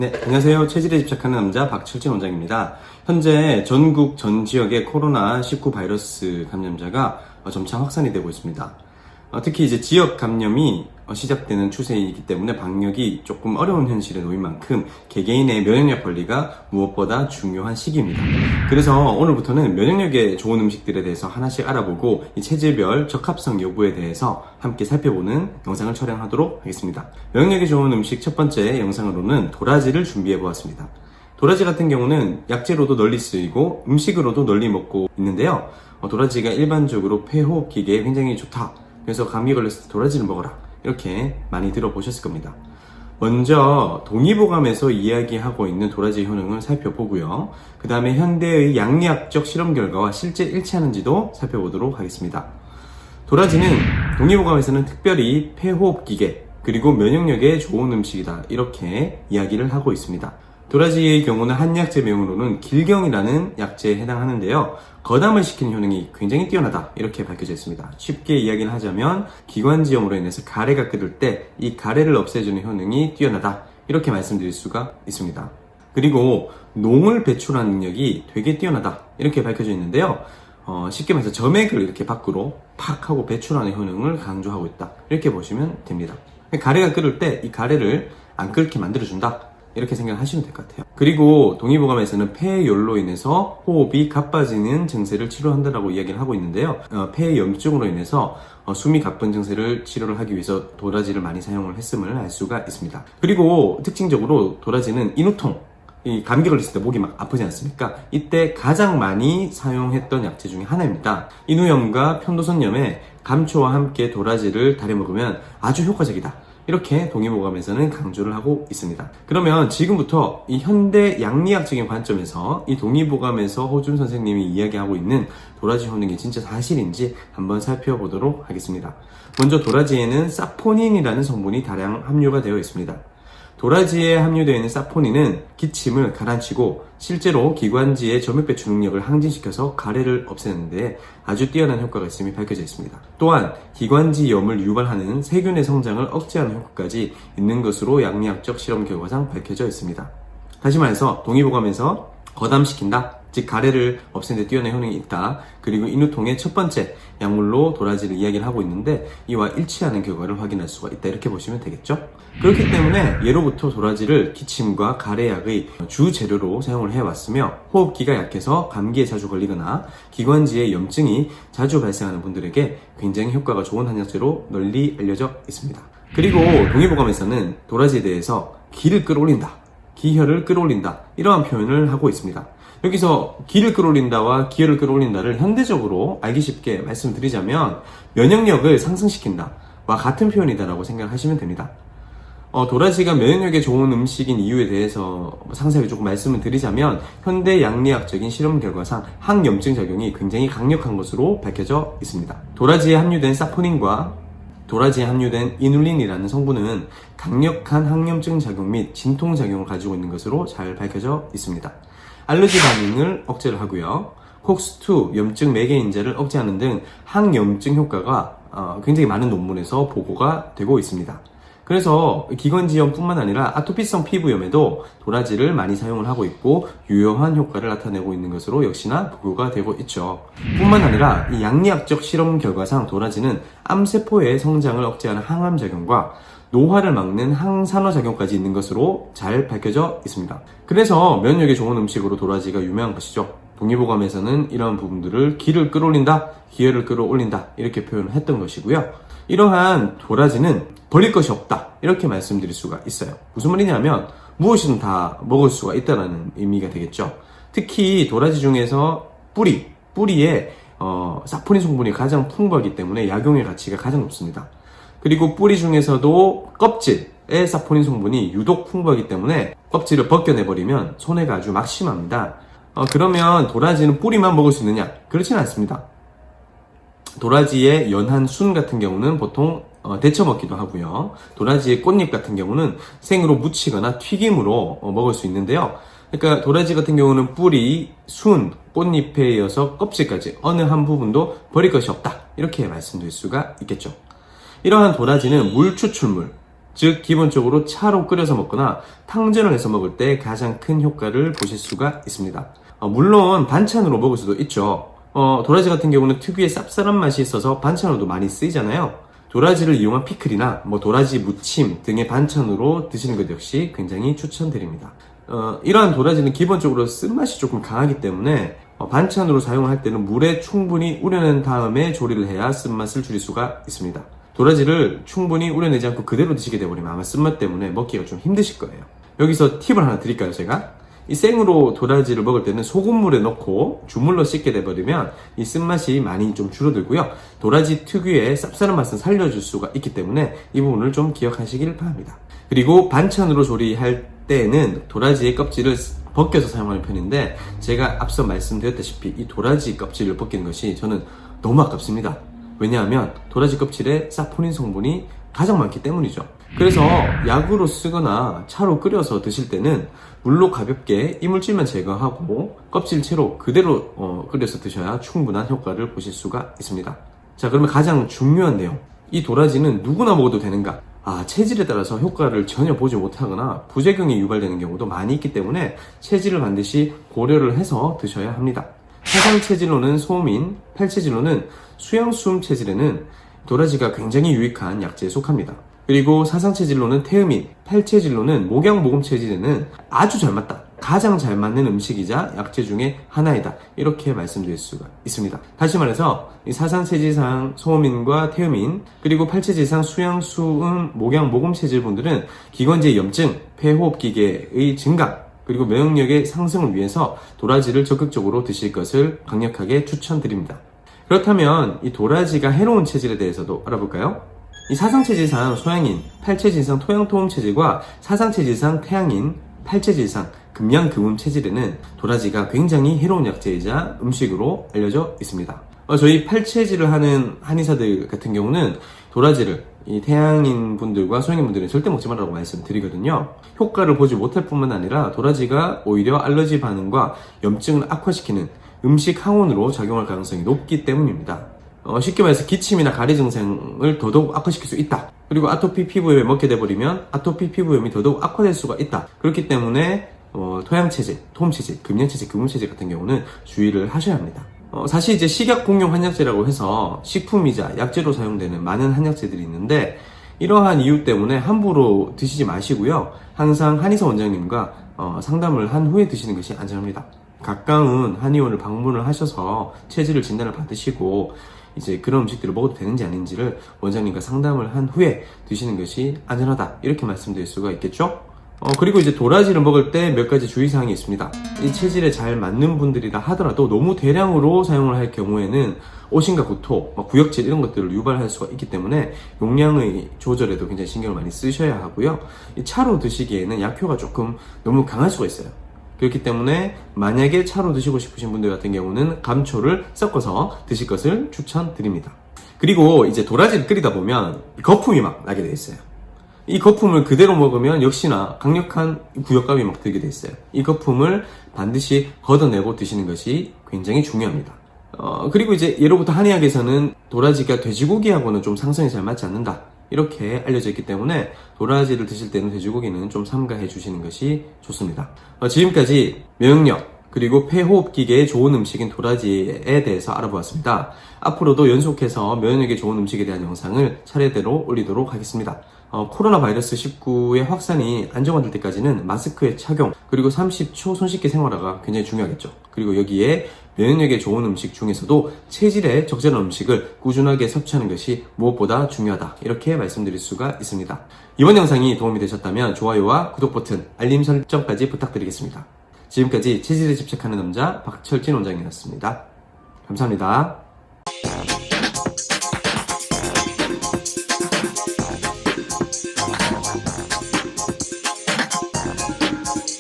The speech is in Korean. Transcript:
네, 안녕하세요. 체질에 집착하는 남자 박철진 원장입니다. 현재 전국 전 지역의 코로나19 바이러스 감염자가 점차 확산이 되고 있습니다. 특히 이제 지역 감염이 시작되는 추세이기 때문에 방역이 조금 어려운 현실에 놓인 만큼 개개인의 면역력 관리가 무엇보다 중요한 시기입니다. 그래서 오늘부터는 면역력에 좋은 음식들에 대해서 하나씩 알아보고 이 체질별 적합성 여부에 대해서 함께 살펴보는 영상을 촬영하도록 하겠습니다. 면역력에 좋은 음식 첫 번째 영상으로는 도라지를 준비해 보았습니다. 도라지 같은 경우는 약재로도 널리 쓰이고 음식으로도 널리 먹고 있는데요. 도라지가 일반적으로 폐호흡기계에 굉장히 좋다. 그래서 감기 걸렸을 때 도라지를 먹어라. 이렇게 많이 들어보셨을 겁니다. 먼저 동의보감에서 이야기하고 있는 도라지 효능을 살펴보고요. 그 다음에 현대의 양리학적 실험 결과와 실제 일치하는지도 살펴보도록 하겠습니다. 도라지는 동의보감에서는 특별히 폐호흡기계 그리고 면역력에 좋은 음식이다 이렇게 이야기를 하고 있습니다. 도라지의 경우는 한약재명으로는 길경이라는 약재에 해당하는데요. 거담을 시키는 효능이 굉장히 뛰어나다 이렇게 밝혀져 있습니다. 쉽게 이야기를 하자면 기관지염으로 인해서 가래가 끓을 때 이 가래를 없애주는 효능이 뛰어나다 이렇게 말씀드릴 수가 있습니다. 그리고 농을 배출하는 능력이 되게 뛰어나다 이렇게 밝혀져 있는데요. 쉽게 말해서 점액을 이렇게 밖으로 팍 하고 배출하는 효능을 강조하고 있다 이렇게 보시면 됩니다. 가래가 끓을 때 이 가래를 안 끓게 만들어준다 이렇게 생각하시면 될 것 같아요. 그리고 동의보감에서는 폐열로 인해서 호흡이 가빠지는 증세를 치료한다라고 이야기를 하고 있는데요. 폐염증으로 인해서 숨이 가쁜 증세를 치료를 하기 위해서 도라지를 많이 사용을 했음을 알 수가 있습니다. 그리고 특징적으로 도라지는 인후통, 이 감기 걸렸을 때 목이 막 아프지 않습니까? 이때 가장 많이 사용했던 약재 중에 하나입니다. 인후염과 편도선염에 감초와 함께 도라지를 달여 먹으면 아주 효과적이다. 이렇게 동의보감에서는 강조를 하고 있습니다. 그러면 지금부터 이 현대 양리학적인 관점에서 이 동의보감에서 호준 선생님이 이야기하고 있는 도라지 효능이 진짜 사실인지 한번 살펴보도록 하겠습니다. 먼저 도라지에는 사포닌이라는 성분이 다량 함유가 되어 있습니다. 도라지에 함유되어 있는 사포닌은 기침을 가라앉히고 실제로 기관지의 점액 배출 능력을 항진시켜서 가래를 없애는데 아주 뛰어난 효과가 있음이 밝혀져 있습니다. 또한 기관지염을 유발하는 세균의 성장을 억제하는 효과까지 있는 것으로 양리학적 실험 결과상 밝혀져 있습니다. 다시 말해서 동의보감에서 거담시킨다, 즉 가래를 없애는 데 뛰어난 효능이 있다. 그리고 인후통의 첫 번째 약물로 도라지를 이야기를 하고 있는데 이와 일치하는 결과를 확인할 수가 있다. 이렇게 보시면 되겠죠. 그렇기 때문에 예로부터 도라지를 기침과 가래약의 주 재료로 사용을 해왔으며 호흡기가 약해서 감기에 자주 걸리거나 기관지에 염증이 자주 발생하는 분들에게 굉장히 효과가 좋은 한약재로 널리 알려져 있습니다. 그리고 동의보감에서는 도라지에 대해서 기를 끌어올린다, 기혈을 끌어올린다 이러한 표현을 하고 있습니다. 여기서 기를 끌어올린다와 기혈을 끌어올린다를 현대적으로 알기 쉽게 말씀드리자면 면역력을 상승시킨다와 같은 표현이다라고 생각하시면 됩니다. 도라지가 면역력에 좋은 음식인 이유에 대해서 상세하게 조금 말씀을 드리자면 현대 양리학적인 실험 결과상 항염증 작용이 굉장히 강력한 것으로 밝혀져 있습니다. 도라지에 함유된 사포닌과 도라지에 함유된 이눌린이라는 성분은 강력한 항염증 작용 및 진통 작용을 가지고 있는 것으로 잘 밝혀져 있습니다. 알러지 반응을 억제를 하고요. 콕스2 염증 매개인자를 억제하는 등 항염증 효과가 굉장히 많은 논문에서 보고가 되고 있습니다. 그래서 기관지염뿐만 아니라 아토피성 피부염에도 도라지를 많이 사용을 하고 있고 유효한 효과를 나타내고 있는 것으로 역시나 보고가 되고 있죠. 뿐만 아니라 이 양리학적 실험 결과상 도라지는 암세포의 성장을 억제하는 항암작용과 노화를 막는 항산화작용까지 있는 것으로 잘 밝혀져 있습니다. 그래서 면역에 좋은 음식으로 도라지가 유명한 것이죠. 동의보감에서는 이러한 부분들을 기를 끌어올린다, 기혈을 끌어올린다 이렇게 표현을 했던 것이고요. 이러한 도라지는 버릴 것이 없다 이렇게 말씀드릴 수가 있어요. 무슨 말이냐면 무엇이든 다 먹을 수가 있다는 의미가 되겠죠. 특히 도라지 중에서 뿌리에 사포닌 성분이 가장 풍부하기 때문에 약용의 가치가 가장 높습니다. 그리고 뿌리 중에서도 껍질에 사포닌 성분이 유독 풍부하기 때문에 껍질을 벗겨내버리면 손해가 아주 막심합니다. 그러면 도라지는 뿌리만 먹을 수 있느냐? 그렇지는 않습니다. 도라지의 연한 순 같은 경우는 보통 데쳐 먹기도 하고요. 도라지의 꽃잎 같은 경우는 생으로 무치거나 튀김으로 먹을 수 있는데요. 그러니까 도라지 같은 경우는 뿌리, 순, 꽃잎에 이어서 껍질까지 어느 한 부분도 버릴 것이 없다 이렇게 말씀드릴 수가 있겠죠. 이러한 도라지는 물 추출물, 즉 기본적으로 차로 끓여서 먹거나 탕전을 해서 먹을 때 가장 큰 효과를 보실 수가 있습니다. 물론 반찬으로 먹을 수도 있죠. 도라지 같은 경우는 특유의 쌉쌀한 맛이 있어서 반찬으로도 많이 쓰이잖아요. 도라지를 이용한 피클이나 도라지 무침 등의 반찬으로 드시는 것 역시 굉장히 추천드립니다. 이러한 도라지는 기본적으로 쓴맛이 조금 강하기 때문에 반찬으로 사용할 때는 물에 충분히 우려낸 다음에 조리를 해야 쓴맛을 줄일 수가 있습니다. 도라지를 충분히 우려내지 않고 그대로 드시게 되버리면 아마 쓴맛 때문에 먹기가 좀 힘드실 거예요. 여기서 팁을 하나 드릴까요, 제가? 이 생으로 도라지를 먹을 때는 소금물에 넣고 주물러 씻게 돼버리면 이 쓴맛이 많이 좀 줄어들고요. 도라지 특유의 쌉싸름 맛은 살려줄 수가 있기 때문에 이 부분을 좀 기억하시길 바랍니다. 그리고 반찬으로 조리할 때는 도라지의 껍질을 벗겨서 사용하는 편인데 제가 앞서 말씀드렸다시피 이 도라지 껍질을 벗기는 것이 저는 너무 아깝습니다. 왜냐하면 도라지 껍질에 사포닌 성분이 가장 많기 때문이죠. 그래서 약으로 쓰거나 차로 끓여서 드실 때는 물로 가볍게 이물질만 제거하고 껍질채로 그대로 끓여서 드셔야 충분한 효과를 보실 수가 있습니다. 자, 그러면 가장 중요한 내용, 이 도라지는 누구나 먹어도 되는가? 체질에 따라서 효과를 전혀 보지 못하거나 부작용이 유발되는 경우도 많이 있기 때문에 체질을 반드시 고려를 해서 드셔야 합니다. 사상 체질로는 소음인, 팔체질로는 수양수음 체질에는 도라지가 굉장히 유익한 약재에 속합니다. 그리고 사상 체질로는 태음인, 팔체질로는 목양모금 체질에는 아주 잘 맞다, 가장 잘 맞는 음식이자 약재 중에 하나이다, 이렇게 말씀드릴 수가 있습니다. 다시 말해서 이 사상 체질상 소음인과 태음인, 그리고 팔체질상 수양수음, 목양모금 체질 분들은 기관지의 염증, 폐호흡기계의 증가, 그리고 면역력의 상승을 위해서 도라지를 적극적으로 드실 것을 강력하게 추천드립니다. 그렇다면 이 도라지가 해로운 체질에 대해서도 알아볼까요? 이 사상체질상 소양인, 팔체질상 토양토음 체질과 사상체질상 태양인, 팔체질상 금양금음 체질에는 도라지가 굉장히 해로운 약재이자 음식으로 알려져 있습니다. 저희 팔체질을 하는 한의사들 같은 경우는 도라지를 이 태양인 분들과 소양인 분들은 절대 먹지 말라고 말씀드리거든요. 효과를 보지 못할 뿐만 아니라 도라지가 오히려 알러지 반응과 염증을 악화시키는 음식 항원으로 작용할 가능성이 높기 때문입니다. 쉽게 말해서 기침이나 가래 증상을 더더욱 악화시킬 수 있다. 그리고 아토피 피부염에 먹게 돼버리면 아토피 피부염이 더더욱 악화될 수가 있다. 그렇기 때문에 토양체질, 토음체질, 금양체질, 금음체질 같은 경우는 주의를 하셔야 합니다. 사실 이제 식약 공용 한약재라고 해서 식품이자 약재로 사용되는 많은 한약재들이 있는데 이러한 이유 때문에 함부로 드시지 마시고요. 항상 한의사 원장님과 상담을 한 후에 드시는 것이 안전합니다. 가까운 한의원을 방문을 하셔서 체질을 진단을 받으시고 이제 그런 음식들을 먹어도 되는지 아닌지를 원장님과 상담을 한 후에 드시는 것이 안전하다, 이렇게 말씀드릴 수가 있겠죠. 그리고 이제 도라지를 먹을 때 몇 가지 주의사항이 있습니다. 이 체질에 잘 맞는 분들이라 하더라도 너무 대량으로 사용을 할 경우에는 오심과 구토, 구역질 이런 것들을 유발할 수가 있기 때문에 용량의 조절에도 굉장히 신경을 많이 쓰셔야 하고요. 이 차로 드시기에는 약효가 조금 너무 강할 수가 있어요. 그렇기 때문에 만약에 차로 드시고 싶으신 분들 같은 경우는 감초를 섞어서 드실 것을 추천드립니다. 그리고 이제 도라지를 끓이다 보면 거품이 막 나게 돼 있어요. 이 거품을 그대로 먹으면 역시나 강력한 구역감이 막 들게 돼 있어요. 이 거품을 반드시 걷어내고 드시는 것이 굉장히 중요합니다. 그리고 이제 예로부터 한의학에서는 도라지가 돼지고기하고는 좀 상성이 잘 맞지 않는다, 이렇게 알려져 있기 때문에 도라지를 드실 때는 돼지고기는 좀 삼가해 주시는 것이 좋습니다. 지금까지 면역력 그리고 폐호흡기계에 좋은 음식인 도라지에 대해서 알아보았습니다. 앞으로도 연속해서 면역력에 좋은 음식에 대한 영상을 차례대로 올리도록 하겠습니다. 코로나 바이러스 19의 확산이 안정화될 때까지는 마스크의 착용 그리고 30초 손씻기 생활화가 굉장히 중요하겠죠. 그리고 여기에 면역력에 좋은 음식 중에서도 체질에 적절한 음식을 꾸준하게 섭취하는 것이 무엇보다 중요하다, 이렇게 말씀드릴 수가 있습니다. 이번 영상이 도움이 되셨다면 좋아요와 구독 버튼, 알림 설정까지 부탁드리겠습니다. 지금까지 체질에 집착하는 남자 박철진 원장이었습니다. 감사합니다.